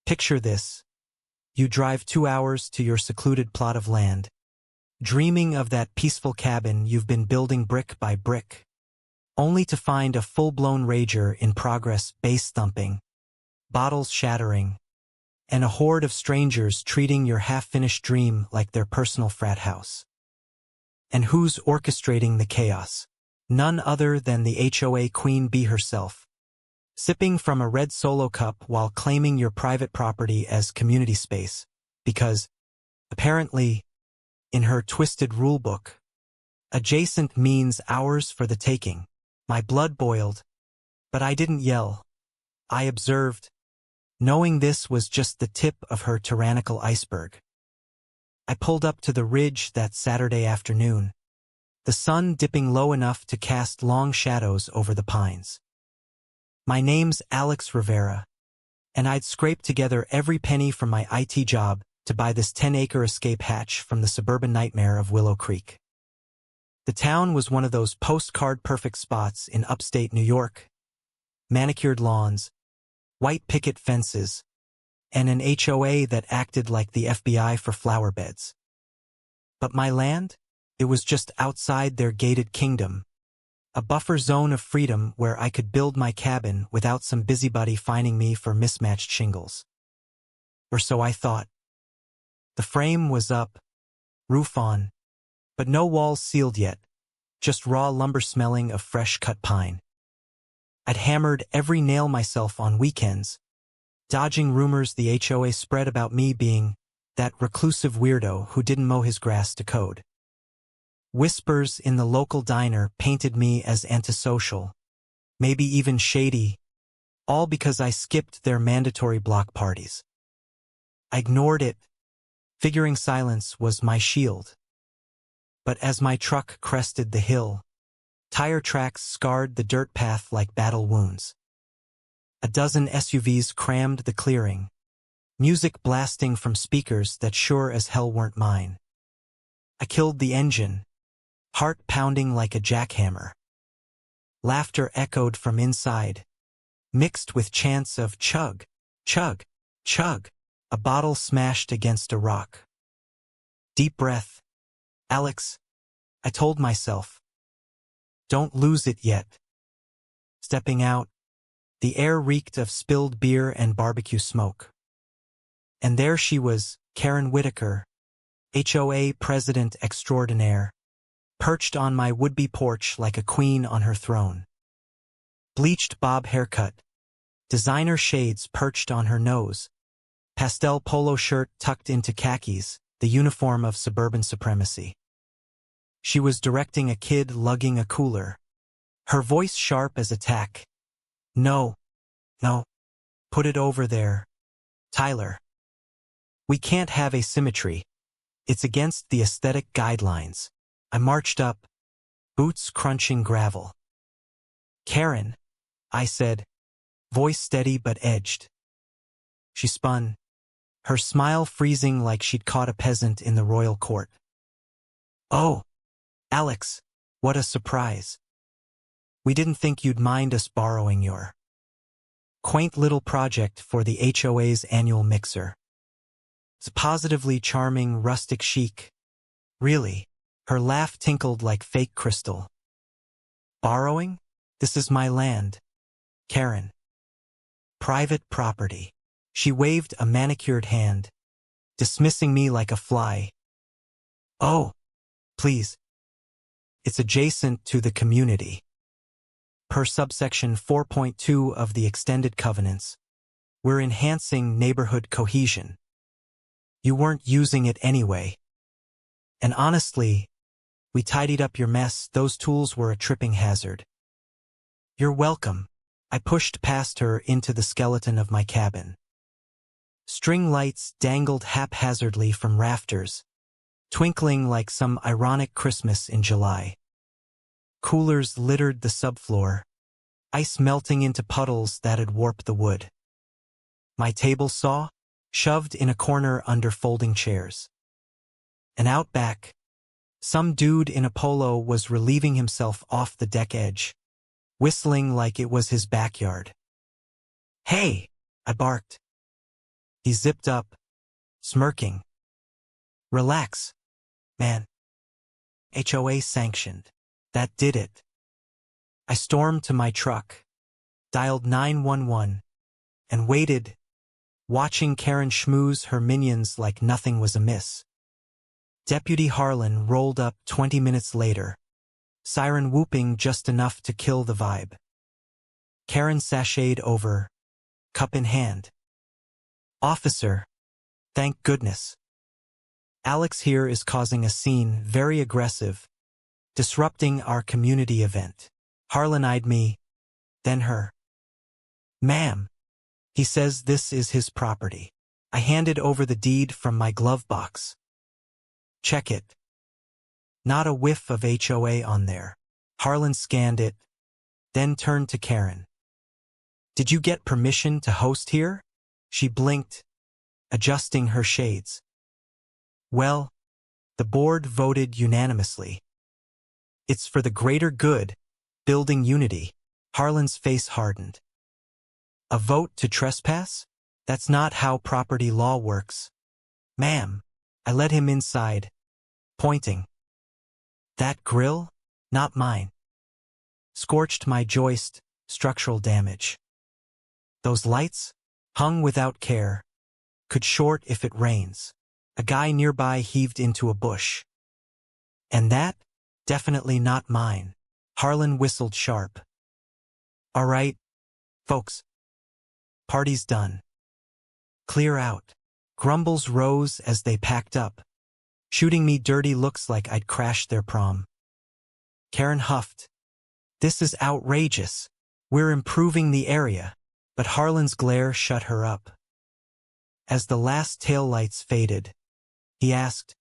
Picture this. You drive 2 hours to your secluded plot of land, dreaming of that peaceful cabin you've been building brick by brick, only to find a full-blown rager in progress, bass thumping, bottles shattering, and a horde of strangers treating your half-finished dream like their personal frat house. And who's orchestrating the chaos? None other than the HOA queen bee herself, sipping from a red Solo cup while claiming your private property as community space, because, apparently, in her twisted rulebook, adjacent means ours for the taking. My blood boiled, but I didn't yell. I observed, knowing this was just the tip of her tyrannical iceberg. I pulled up to the ridge that Saturday afternoon, the sun dipping low enough to cast long shadows over the pines. My name's Alex Rivera, and I'd scraped together every penny from my IT job to buy this 10-acre escape hatch from the suburban nightmare of Willow Creek. The town was one of those postcard-perfect spots in upstate New York. Manicured lawns, white picket fences, and an HOA that acted like the FBI for flower beds. But my land? It was just outside their gated kingdom, a buffer zone of freedom where I could build my cabin without some busybody finding me for mismatched shingles. Or so I thought. The frame was up, roof on, but no walls sealed yet, just raw lumber smelling of fresh-cut pine. I'd hammered every nail myself on weekends, dodging rumors the HOA spread about me being that reclusive weirdo who didn't mow his grass to code. Whispers in the local diner painted me as antisocial, maybe even shady, all because I skipped their mandatory block parties. I ignored it, figuring silence was my shield. But as my truck crested the hill, tire tracks scarred the dirt path like battle wounds. A dozen SUVs crammed the clearing, music blasting from speakers that sure as hell weren't mine. I killed the engine, heart pounding like a jackhammer. Laughter echoed from inside, mixed with chants of chug, chug, chug, a bottle smashed against a rock. Deep breath. Alex, I told myself. Don't lose it yet. Stepping out, the air reeked of spilled beer and barbecue smoke. And there she was, Karen Whitaker, HOA president extraordinaire, perched on my would-be porch like a queen on her throne. Bleached bob haircut, designer shades perched on her nose, pastel polo shirt tucked into khakis, the uniform of suburban supremacy. She was directing a kid lugging a cooler, her voice sharp as a tack. No, put it over there, Tyler. We can't have asymmetry. It's against the aesthetic guidelines. I marched up, boots crunching gravel. Karen, I said, voice steady but edged. She spun, her smile freezing like she'd caught a peasant in the royal court. Oh, Alex, what a surprise. We didn't think you'd mind us borrowing your quaint little project for the HOA's annual mixer. It's positively charming rustic chic. Really, her laugh tinkled like fake crystal. Borrowing? This is my land, Karen. Private property. She waved a manicured hand, dismissing me like a fly. Oh, please. It's adjacent to the community. Per subsection 4.2 of the extended covenants, we're enhancing neighborhood cohesion. You weren't using it anyway. And honestly, we tidied up your mess. Those tools were a tripping hazard. You're welcome. I pushed past her into the skeleton of my cabin. String lights dangled haphazardly from rafters, twinkling like some ironic Christmas in July. Coolers littered the subfloor, ice melting into puddles that'd warp the wood. My table saw, shoved in a corner under folding chairs. And out back, some dude in a polo was relieving himself off the deck edge, whistling like it was his backyard. Hey, I barked. He zipped up, smirking. Relax, man. HOA sanctioned. That did it. I stormed to my truck, dialed 911, and waited, watching Karen schmooze her minions like nothing was amiss. Deputy Harlan rolled up 20 minutes later, siren whooping just enough to kill the vibe. Karen sashayed over, cup in hand. Officer, thank goodness. Alex here is causing a scene, very aggressive, disrupting our community event. Harlan eyed me, then her. Ma'am, he says this is his property. I handed over the deed from my glove box. Check it. Not a whiff of HOA on there. Harlan scanned it, then turned to Karen. Did you get permission to host here? She blinked, adjusting her shades. Well, the board voted unanimously. It's for the greater good, building unity. Harlan's face hardened. A vote to trespass? That's not how property law works. Ma'am, I led him inside, pointing. That grill? Not mine. Scorched my joist, structural damage. Those lights? Hung without care. Could short if it rains. A guy nearby heaved into a bush. And that? Definitely not mine. Harlan whistled sharp. All right, folks. Party's done. Clear out. Grumbles rose as they packed up, shooting me dirty looks like I'd crashed their prom. Karen huffed. This is outrageous. We're improving the area. But Harlan's glare shut her up. As the last taillights faded, he asked,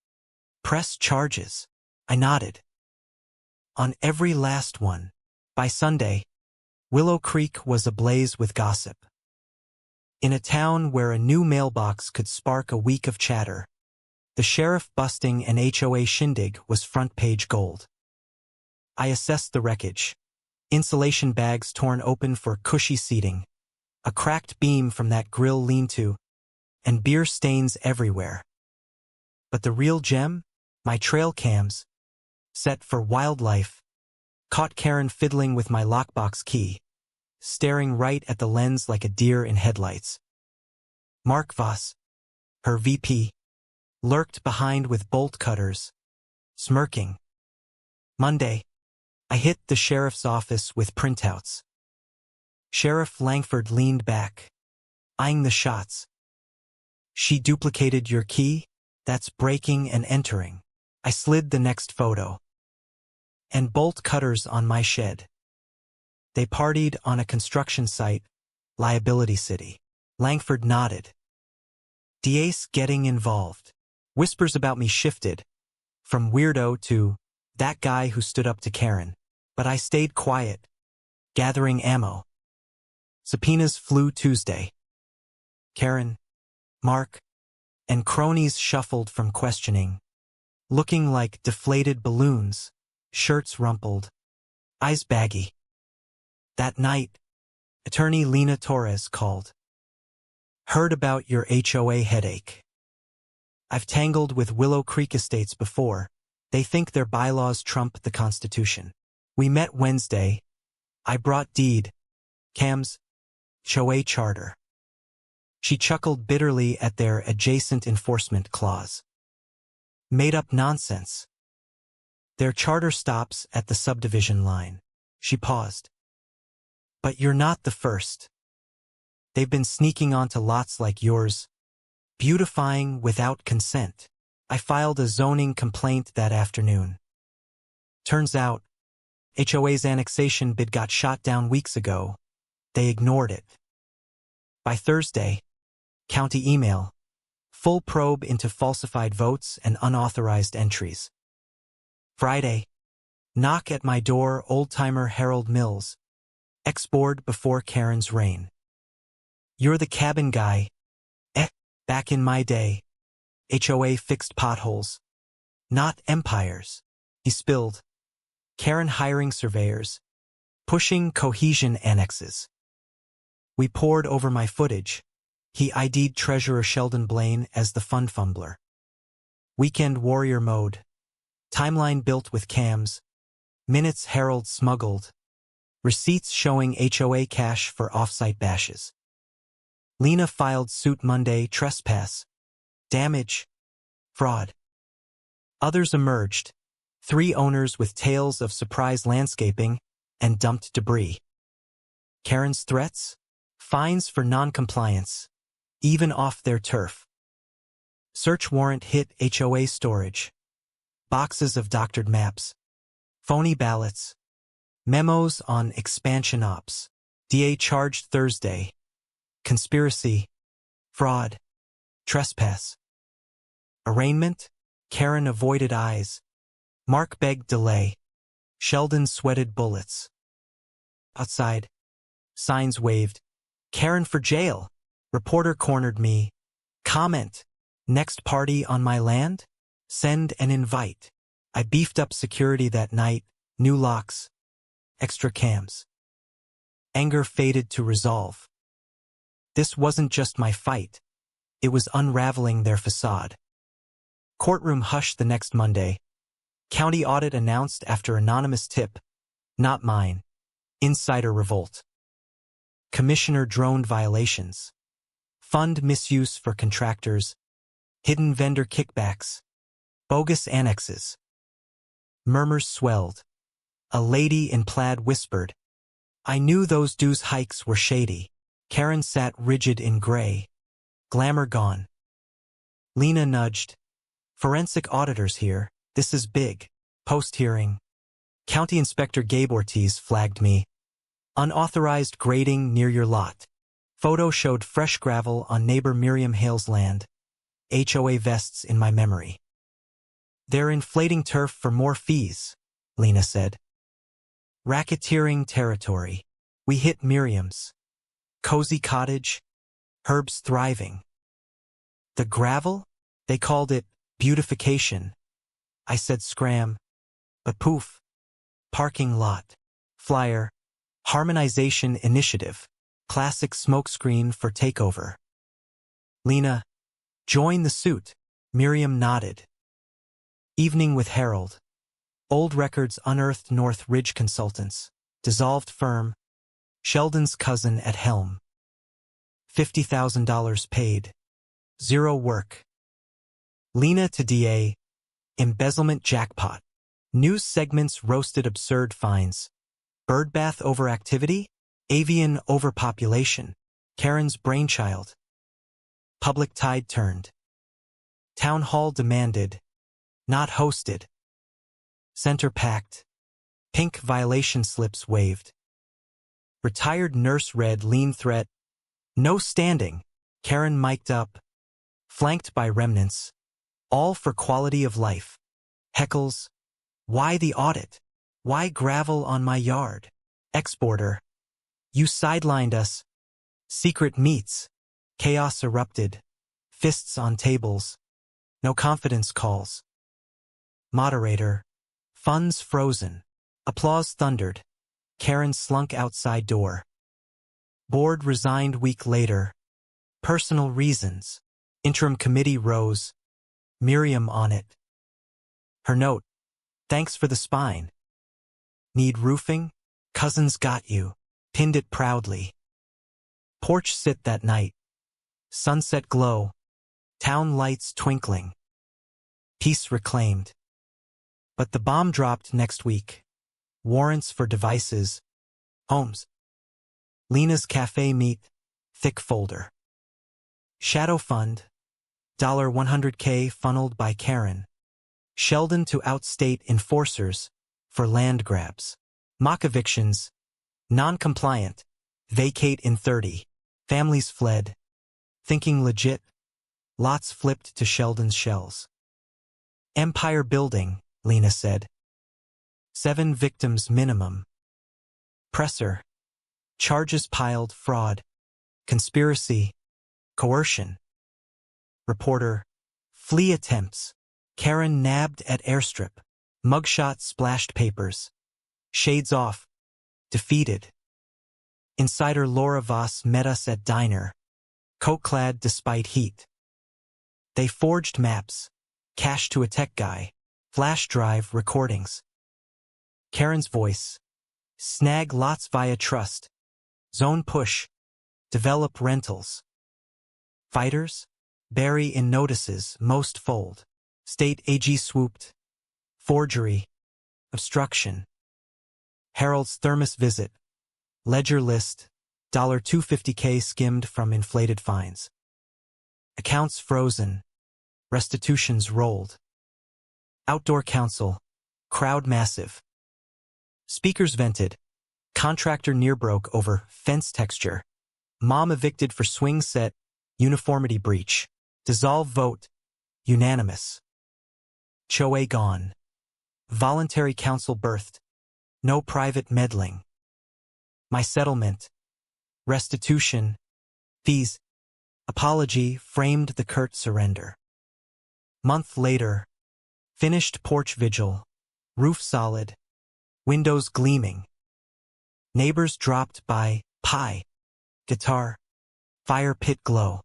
Press charges. I nodded. On every last one. By Sunday, Willow Creek was ablaze with gossip. In a town where a new mailbox could spark a week of chatter, the sheriff busting an HOA shindig was front-page gold. I assessed the wreckage. Insulation bags torn open for cushy seating, a cracked beam from that grill lean-to, and beer stains everywhere. But the real gem, my trail cams, set for wildlife, caught Karen fiddling with my lockbox key, staring right at the lens like a deer in headlights. Mark Voss, her VP, lurked behind with bolt cutters, smirking. Monday, I hit the sheriff's office with printouts. Sheriff Langford leaned back, eyeing the shots. She duplicated your key? That's breaking and entering. I slid the next photo. And bolt cutters on my shed. They partied on a construction site, Liability City. Langford nodded. DA's getting involved. Whispers about me shifted, from weirdo to that guy who stood up to Karen. But I stayed quiet, gathering ammo. Subpoenas flew Tuesday. Karen, Mark, and cronies shuffled from questioning, looking like deflated balloons, shirts rumpled, eyes baggy. That night, attorney Lena Torres called. Heard about your HOA headache. I've tangled with Willow Creek Estates before. They think their bylaws trump the Constitution. We met Wednesday. I brought deed, cams, HOA charter. She chuckled bitterly at their adjacent enforcement clause. Made up nonsense. Their charter stops at the subdivision line. She paused. But you're not the first. They've been sneaking onto lots like yours, beautifying without consent. I filed a zoning complaint that afternoon. Turns out, HOA's annexation bid got shot down weeks ago. They ignored it. By Thursday, county email, full probe into falsified votes and unauthorized entries. Friday, knock at my door, old-timer Harold Mills, ex-board before Karen's reign. You're the cabin guy. Back in my day, HOA fixed potholes, not empires. He spilled. Karen hiring surveyors, pushing cohesion annexes. We pored over my footage. He ID'd Treasurer Sheldon Blaine as the fund fumbler. Weekend warrior mode. Timeline built with cams. Minutes Harold smuggled. Receipts showing HOA cash for offsite bashes. Lena filed suit Monday, trespass. Damage. Fraud. Others emerged. 3 owners with tales of surprise landscaping and dumped debris. Karen's threats? Fines for non-compliance, even off their turf. Search warrant hit HOA storage. Boxes of doctored maps. Phony ballots. Memos on expansion ops. DA charged Thursday. Conspiracy. Fraud. Trespass. Arraignment? Karen avoided eyes. Mark begged delay. Sheldon sweated bullets. Outside. Signs waved. Karen for jail. Reporter cornered me. Comment. Next party on my land? Send an invite. I beefed up security that night. New locks. Extra cams. Anger faded to resolve. This wasn't just my fight. It was unraveling their facade. Courtroom hush the next Monday. County audit announced after anonymous tip. Not mine. Insider revolt. Commissioner droned violations. Fund misuse for contractors. Hidden vendor kickbacks. Bogus annexes. Murmurs swelled. A lady in plaid whispered. I knew those dues hikes were shady. Karen sat rigid in gray. Glamour gone. Lena nudged. Forensic auditors here. This is big. Post-hearing. County Inspector Gabe Ortiz flagged me. Unauthorized grading near your lot. Photo showed fresh gravel on neighbor Miriam Hale's land. HOA vests in my memory. They're inflating turf for more fees, Lena said. Racketeering territory. We hit Miriam's. Cozy cottage. Herb's thriving. The gravel? They called it beautification. I said scram. But poof. Parking lot. Flyer. Harmonization initiative. Classic smokescreen for takeover. Lena. Join the suit. Miriam nodded. Evening with Harold. Old records unearthed North Ridge Consultants. Dissolved firm. Sheldon's cousin at helm. $50,000 paid. 0 work. Lena to DA. Embezzlement jackpot. News segments roasted absurd fines. Birdbath overactivity? Avian overpopulation. Karen's brainchild. Public tide turned. Town hall demanded. Not hosted. Center packed. Pink violation slips waved. Retired nurse read lean threat. No standing. Karen mic'd up. Flanked by remnants. All for quality of life. Heckles. Why the audit? Why gravel on my yard? Exporter. You sidelined us. Secret meets. Chaos erupted. Fists on tables. No confidence calls. Moderator. Funds frozen. Applause thundered. Karen slunk outside door. Board resigned week later. Personal reasons. Interim committee rose. Miriam on it. Her note. Thanks for the spine. Need roofing? Cousins got you. Pinned it proudly. Porch sit that night. Sunset glow. Town lights twinkling. Peace reclaimed. But the bomb dropped next week. Warrants for devices. Homes. Lena's cafe meet. Thick folder. Shadow fund. $100K funneled by Karen. Sheldon to outstate enforcers. For land grabs. Mock evictions. Non-compliant. Vacate in 30. Families fled. Thinking legit. Lots flipped to Sheldon's shells. Empire building, Lena said. 7 victims minimum. Presser. Charges piled fraud. Conspiracy. Coercion. Reporter. Flee attempts. Karen nabbed at airstrip. Mugshot splashed papers. Shades off. Defeated. Insider Laura Voss met us at diner. coat-clad despite heat. They forged maps, cash to a tech guy, flash drive recordings. Karen's voice. Snag lots via trust. Zone push. Develop rentals. Fighters? Bury in notices, most fold. State AG swooped. Forgery. Obstruction. Harold's thermos visit. Ledger list. $250K skimmed from inflated fines. Accounts frozen. Restitutions rolled. Outdoor council. Crowd massive. Speakers vented. Contractor near broke over fence texture. Mom evicted for swing set. Uniformity breach. Dissolve vote. Unanimous. HOA gone. Voluntary council birthed. No private meddling. My settlement. Restitution. Fees. Apology framed the curt surrender. Month later. Finished porch vigil. Roof solid. Windows gleaming. Neighbors dropped by. Pie. Guitar. Fire pit glow.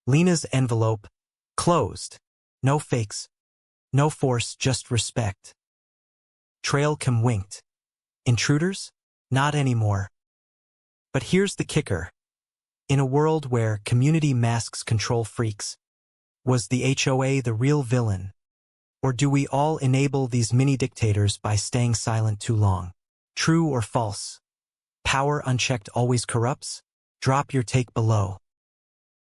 Lena's envelope. Closed. No fakes. No force, just respect. Trail cam winked. Intruders? Not anymore. But here's the kicker. In a world where community masks control freaks, was the HOA the real villain? Or do we all enable these mini-dictators by staying silent too long? True or false? Power unchecked always corrupts? Drop your take below.